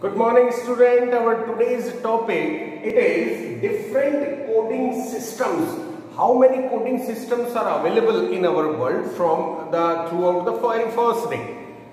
Good morning student. Our today's topic it is different coding systems. How many coding systems are available in our world from the throughout the very first day,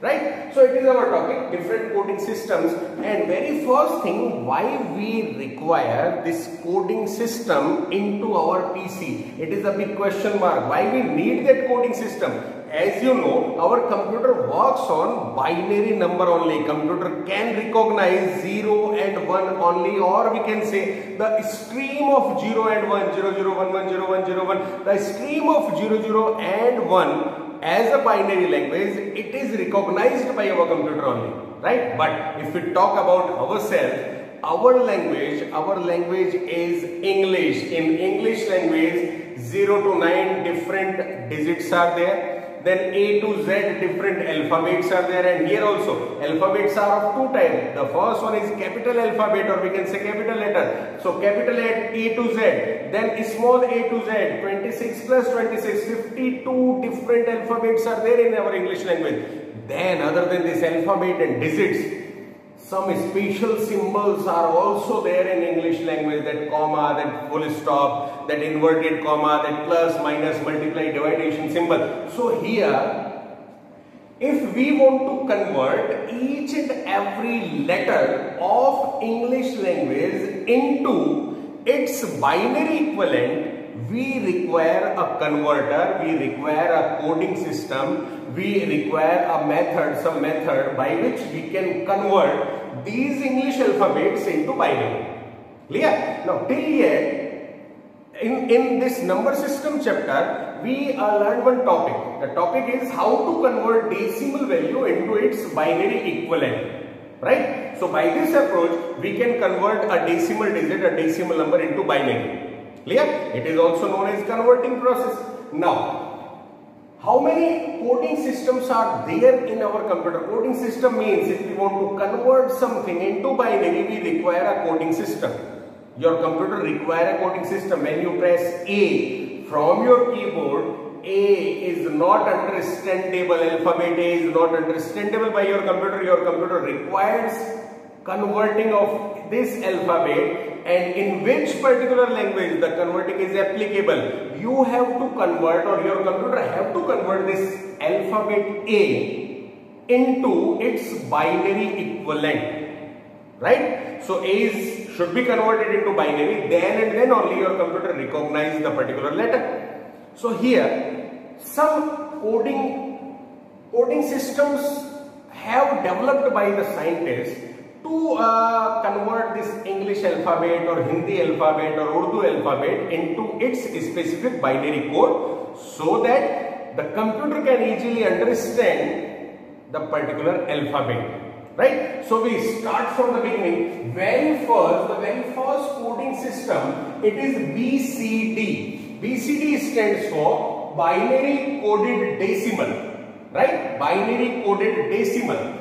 right? So it is our topic, different coding systems, and very first thing, why we require this coding system into our PC. It is a big question mark. Why we need that coding system? As you know, our computer works on binary number only. Computer can recognize 0 and 1 only, or we can say the stream of 0 and 1, 0, 0, 1, 1, 0, 1, 0, 1. The stream of 0, 0 and 1 as a binary language, it is recognized by our computer only, right? But if we talk about ourselves, our language is English. In English language, 0 to 9 different digits are there. Then A to Z different alphabets are there, and here also alphabets are of two types. The first one is capital alphabet, or we can say capital letter. So capital A to Z, then small a to Z, 26 plus 26, 52 different alphabets are there in our English language. Then other than this alphabet and digits, some special symbols are also there in English language, that comma, that full stop, that inverted comma, that plus, minus, multiply, division symbol. So here, if we want to convert each and every letter of English language into its binary equivalent, we require a converter, we require a coding system, we require a method, some method by which we can convert these English alphabets into binary. Clear? Now till yet, in this number system chapter, we learned one topic. The topic is how to convert decimal value into its binary equivalent. Right? So by this approach, we can convert a decimal digit, a decimal number into binary. Clear? It is also known as converting process. Now, how many coding systems are there in our computer? Coding system means if we want to convert something into binary, we require a coding system. Your computer requires a coding system. When you press A from your keyboard, A is not understandable, alphabet A is not understandable by your computer. Your computer requires converting of this alphabet, and in which particular language the converting is applicable, you have to convert, or your computer have to convert this alphabet A into its binary equivalent, right? So A should be converted into binary, then and then only your computer recognize the particular letter. So here some coding systems have developed by the scientists to convert this English alphabet or Hindi alphabet or Urdu alphabet into its specific binary code, so that the computer can easily understand the particular alphabet, right? So we start from the beginning. The very first coding system, it is BCD. BCD stands for binary coded decimal, right? Binary coded decimal.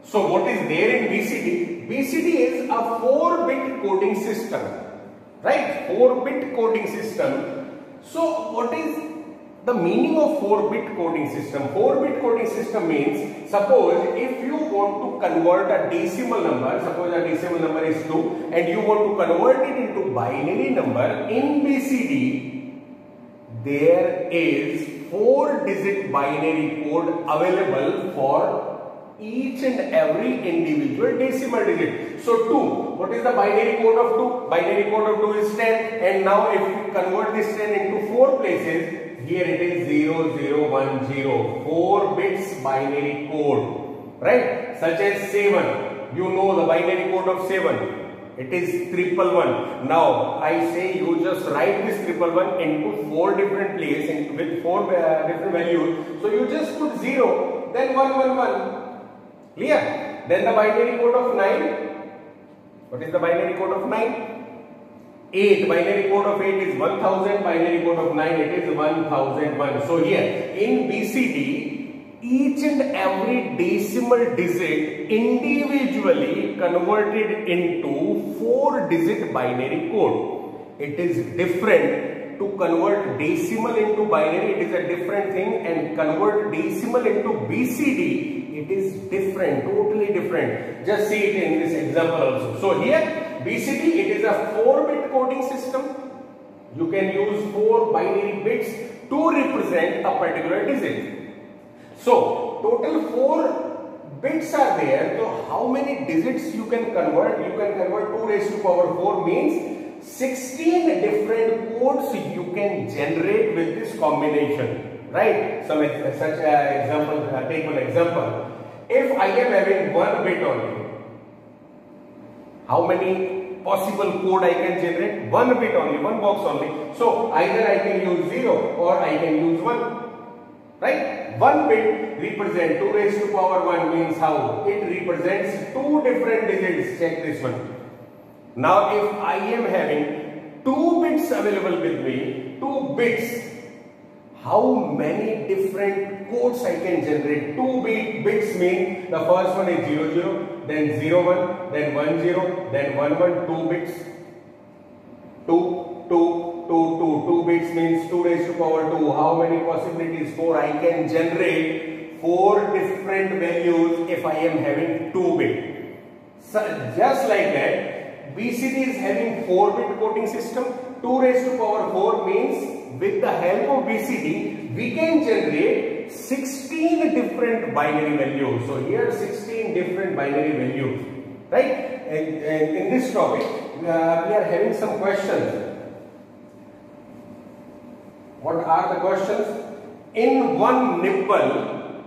So what is there in BCD? BCD is a 4-bit coding system, right? 4-bit coding system. So what is the meaning of 4-bit coding system? 4-bit coding system means, suppose if you want to convert a decimal number, suppose a decimal number is 2 and you want to convert it into binary number, in BCD there is 4-digit binary code available for each and every individual decimal digit. So 2, what is the binary code of 2? Binary code of 2 is 10, and now if you convert this 10 into 4 places, here it is 0, 0, 1, 0, 4 bits binary code, right? Such as 7, you know the binary code of 7, it is 111. Now I say you just write this 111 into 4 different places with 4 different values. So you just put 0, then 111. Clear? Then the binary code of 9. What is the binary code of 9? 8. Binary code of 8 is 1000. Binary code of 9, it is 1001. So here in BCD, each and every decimal digit individually converted into 4-digit binary code. It is different to convert decimal into binary. It is a different thing, and convert decimal into BCD it is different, totally different. Just see it in this example also. So here BCD, it is a 4-bit coding system. You can use 4 binary bits to represent a particular digit. So total 4 bits are there. So how many digits you can convert? You can convert 2 raised to power 4 means 16 different codes you can generate with this combination, right? Such example, take one example. If I am having 1 bit only, how many possible code I can generate? 1 bit only, 1 box only. So either I can use 0 or I can use 1, right? 1 bit represent 2 raised to power 1 means how? It represents 2 different digits. Check this one. Now if I am having 2 bits available with me, 2 bits, how many different codes I can generate? 2 bits mean the first one is 0 0, then 0 1, then 1 0, then 1 1, 2 bits. 2 bits means 2 raised to power 2. How many possibilities? 4. I can generate 4 different values if I am having 2 bit. So just like that, BCD is having 4-bit coding system. 2 raised to power 4 means with the help of BCD, we can generate 16 different binary values. So here 16 different binary values, right? And in this topic, we are having some questions. What are the questions? In one nibble,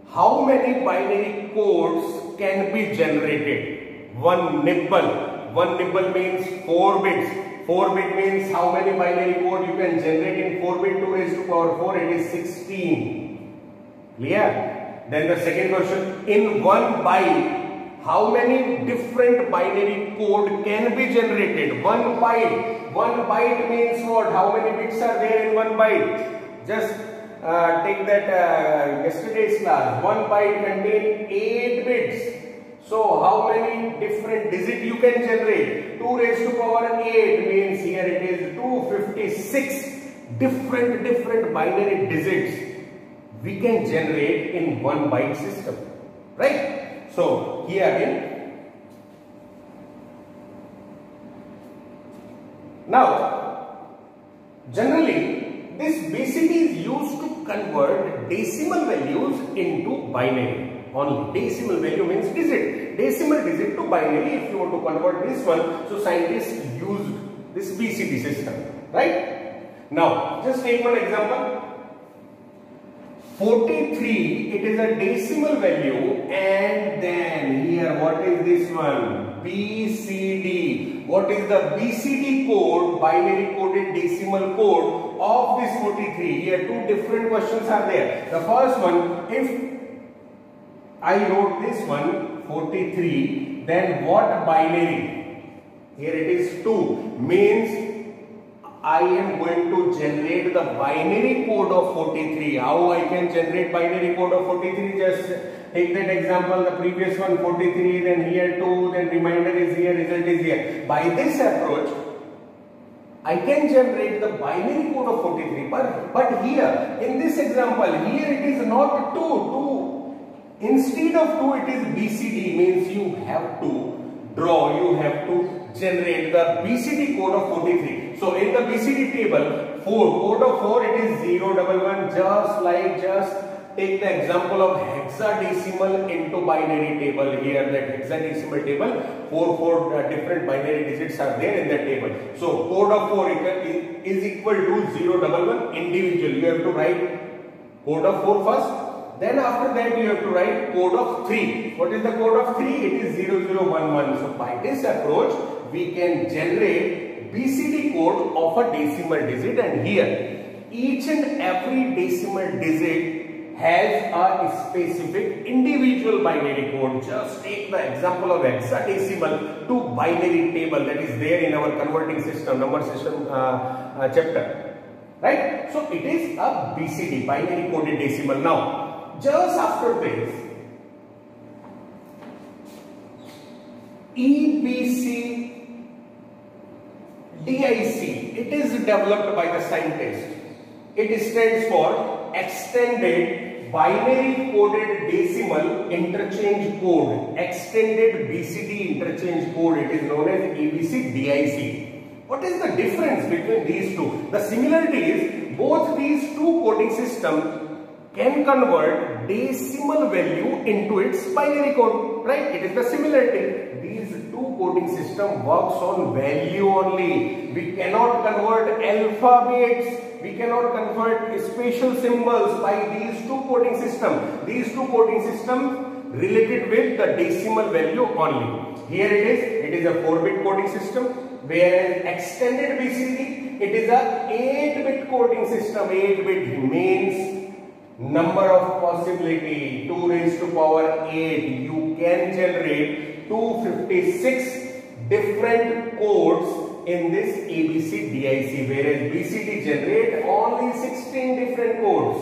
how many binary codes can be generated? One nibble. 1 nibble means 4 bits. 4 bit means how many binary code you can generate in 4 bit 2 raised to power 4? It is 16. Clear? Then the second question, in 1 byte, how many different binary code can be generated? 1 byte. 1 byte means what? How many bits are there in 1 byte? Just take that yesterday's class. 1 byte contains 8 bits. So how many different digits you can generate? 2 raised to power 8 means here it is 256 different binary digits we can generate in 1 byte system, right? So here again, now generally this BCD is used to convert decimal values into binary. Only decimal value means digit. Decimal digit to binary. If you want to convert this one, so scientists used this BCD system, right? Now, just take one example. 43, it is a decimal value, and then here, what is this one? BCD. What is the BCD code, binary coded decimal code of this 43? Here, 2 different questions are there. The first one, if I wrote this one 43, then what binary? Here it is 2, means I am going to generate the binary code of 43. How I can generate binary code of 43? Just take that example, the previous one 43, then here 2, then remainder is here, result is here. By this approach, I can generate the binary code of 43. But here, in this example, here it is not 2. Instead of 2, it is BCD, means you have to draw, you have to generate the BCD code of 43. So in the BCD table, code of 4, it is 011, just take the example of hexadecimal into binary table. Here that hexadecimal table, 4 different binary digits are there in that table. So code of 4 is equal to 011 individual. You have to write code of 4 first. Then after that you have to write code of 3. What is the code of 3? It is 0011. So by this approach, we can generate BCD code of a decimal digit, and here each and every decimal digit has a specific individual binary code. Just take the example of hexadecimal to binary table that is there in our converting system, number system chapter, right? So it is a BCD, binary coded decimal. Now, just after this, EBCDIC, it is developed by the scientist. It stands for Extended binary coded decimal interchange code, extended BCD interchange code. It is known as ABC DIC. What is the difference between these two? The similarity is both these two coding systems can convert decimal value into its binary code, right? It is the similarity. These two coding system works on value only. We cannot convert alphabets, we cannot convert special symbols by these two coding systems. These two coding systems related with the decimal value only. Here it is a 4-bit coding system, whereas extended BCD, it is a 8-bit coding system. 8-bit means number of possibility 2 raised to power 8. You can generate 256 different codes in this ABC DIC, whereas BCD generate only 16 different codes.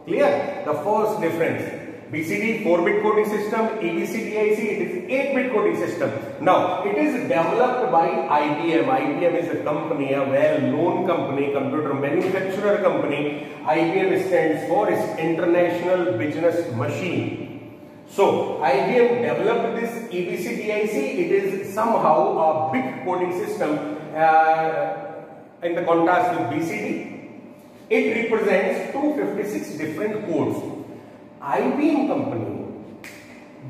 Clear? The first difference. BCD 4-bit coding system, ABC DIC it is 8-bit coding system. Now it is developed by IBM. IBM is a company, a well-known company, computer manufacturer company. IBM stands for International Business Machine. So IBM developed this ABC DIC. It is somehow a bit coding system in the contrast with BCD. It represents 256 different codes. IBM company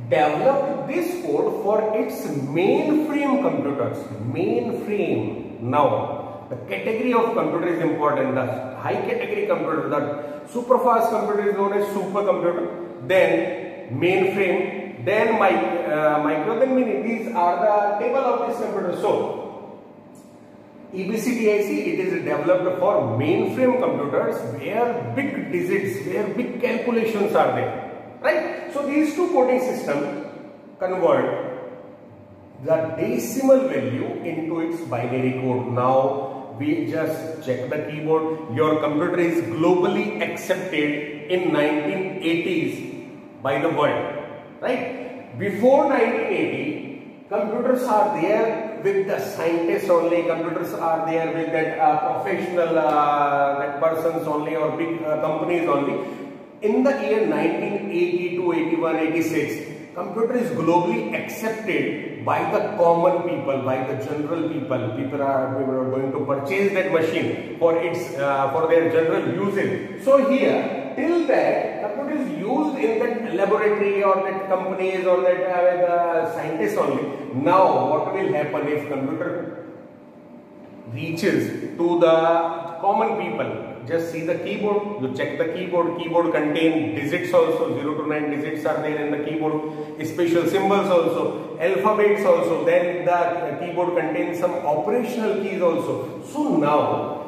developed this code for its mainframe computers. Mainframe. Now, the category of computer is important. The high category computer, the super fast computer is known as supercomputer. Then mainframe. Then micro. Then mini. These are the table of this computer. So ABC DIC, it is developed for mainframe computers where big digits, where big calculations are there, right? So these two coding systems convert the decimal value into its binary code. Now we just check the keyboard. Your computer is globally accepted in 1980s by the world, right? Before 1980, computers are there with the scientists only, computers are there with that professional that persons only or big companies only. In the year 1982, 81, 86, computer is globally accepted by the common people, by the general people. People are going to purchase that machine for its for their general usage. So here, till that, computer is used in that laboratory or that companies or that scientists only. Now, what will happen if computer reaches to the common people? Just see the keyboard, you check the keyboard. Keyboard contains digits also, 0 to 9 digits are there in the keyboard, special symbols also, alphabets also, then the keyboard contains some operational keys also. So now,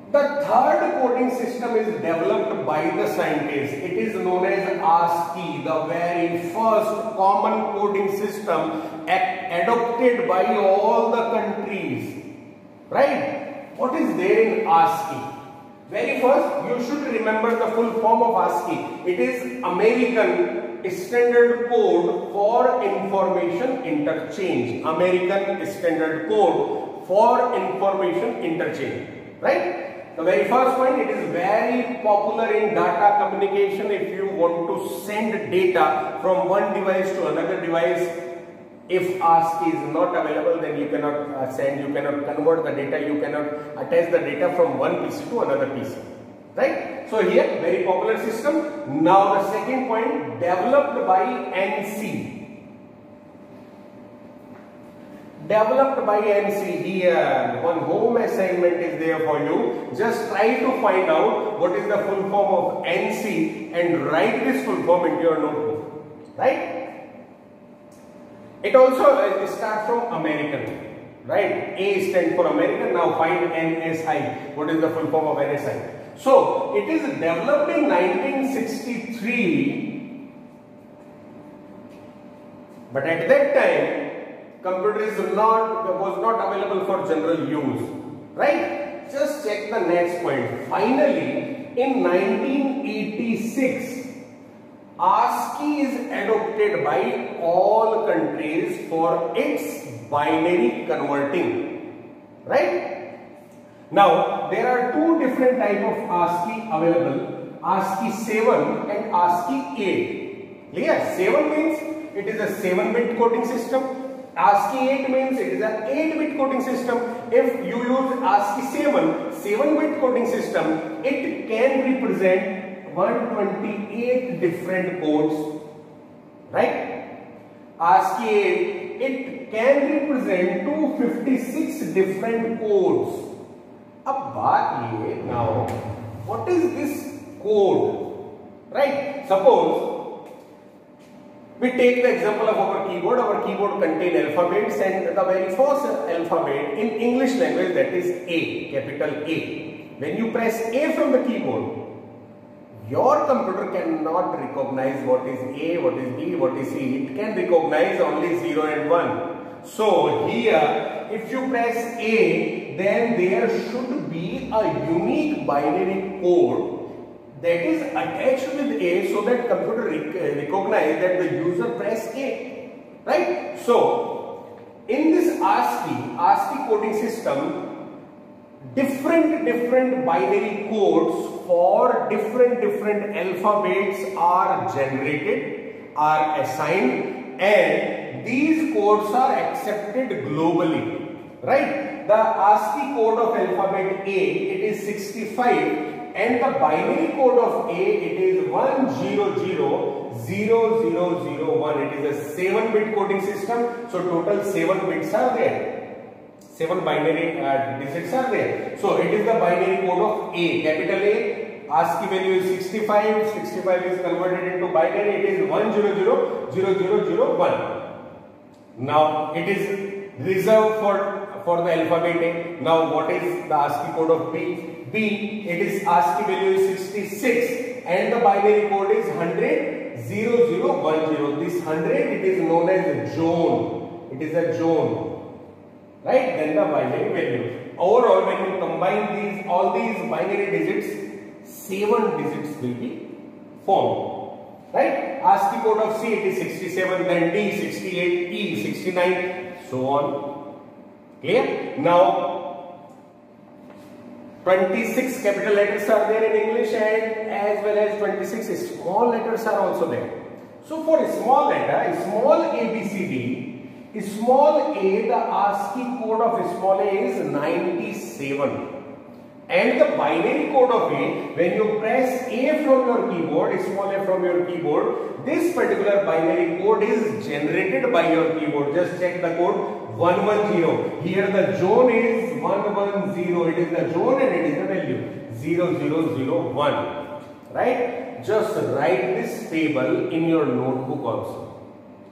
the third coding system is developed by the scientists. It is known as ASCII, the very first common coding system adopted by all the countries, right? What is there in ASCII? Very first, you should remember the full form of ASCII. It is American Standard Code for Information Interchange. American Standard Code for Information Interchange, right? The very first point, it is very popular in data communication. If you want to send data from one device to another device, if ASCII is not available, then you cannot send, you cannot convert the data, you cannot attach the data from one PC to another PC, right? So here, very popular system. Now the second point, developed by ANSI. Developed by ANSI. Here, one home assignment is there for you. Just try to find out what is the full form of ANSI and write this full form into your notebook, right? It also starts from American, right? A stands for American. Now find NSI. What is the full form of NSI? So it is developed in 1963, but at that time, computer was not available for general use, right? Just check the next point. Finally, in 1986, ASCII is adopted by all countries for its binary converting, right? Now, there are two different types of ASCII available. ASCII 7 and ASCII 8. Clear? 7 means it is a 7-bit coding system. ASCII 8 means it is an 8-bit coding system. If you use ASCII 7-bit coding system, it can represent 128 different codes, right? ASCII 8, it can represent 256 different codes. अब बात ये, now what is this code, right? Suppose we take the example of our keyboard. Our keyboard contains alphabets, and the very first alphabet in English language, that is A, capital A. When you press A from the keyboard, your computer cannot recognize what is A, what is B, what is C. It can recognize only 0 and 1. So here, if you press A, then there should be a unique binary code that is attached with A, so that computer recognize that the user press A, right? So in this ASCII coding system, different binary codes for different alphabets are generated, are assigned, and these codes are accepted globally, right? The ASCII code of alphabet A, it is 65. And the binary code of A, it is 1000001. It is a 7-bit coding system. So total 7 bits are there. 7 binary digits are there. So it is the binary code of A, capital A. ASCII value is 65. 65 is converted into binary. It is 1000001. Now it is reserved for the alphabet A. Now what is the ASCII code of B? B, it is ASCII value is 66 and the binary code is 100 0010. This 100, it is known as a zone. It is a zone, right? Then the binary value. Overall, when you combine all these binary digits, 7 digits will be formed, right? ASCII code of C, it is 67, then D 68, E 69, so on. Clear? Now 26 capital letters are there in English, and as well as 26 small letters are also there. So for a small letter, small a, b, c, d, small a, the ASCII code of small a is 97. And the binary code of A, when you press A from your keyboard, small a from your keyboard, this particular binary code is generated by your keyboard. Just check the code 110. Here the zone is 110. It is the zone and it is the value 0001. Right? Just write this table in your notebook also.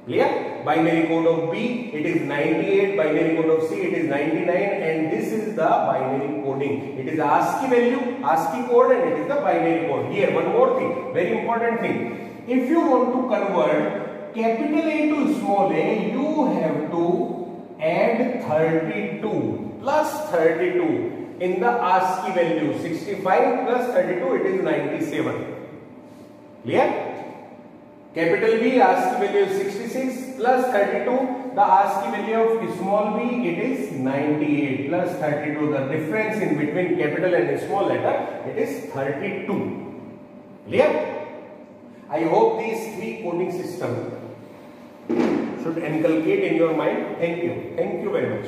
Clear? Binary code of B, it is 98. Binary code of C, it is 99. And this is the binary coding. It is ASCII value, ASCII code, and it is the binary code. Here, one more thing, very important thing. If you want to convert capital A to small a, you have to add 32 plus 32 in the ASCII value. 65 plus 32, it is 97. Clear? Capital B, ASCII value is 66 plus 32. The ASCII value of small b, it is 98 plus 32. The difference in between capital and small letter, it is 32. Clear? I hope these 3 coding systems should inculcate in your mind. Thank you. Thank you very much.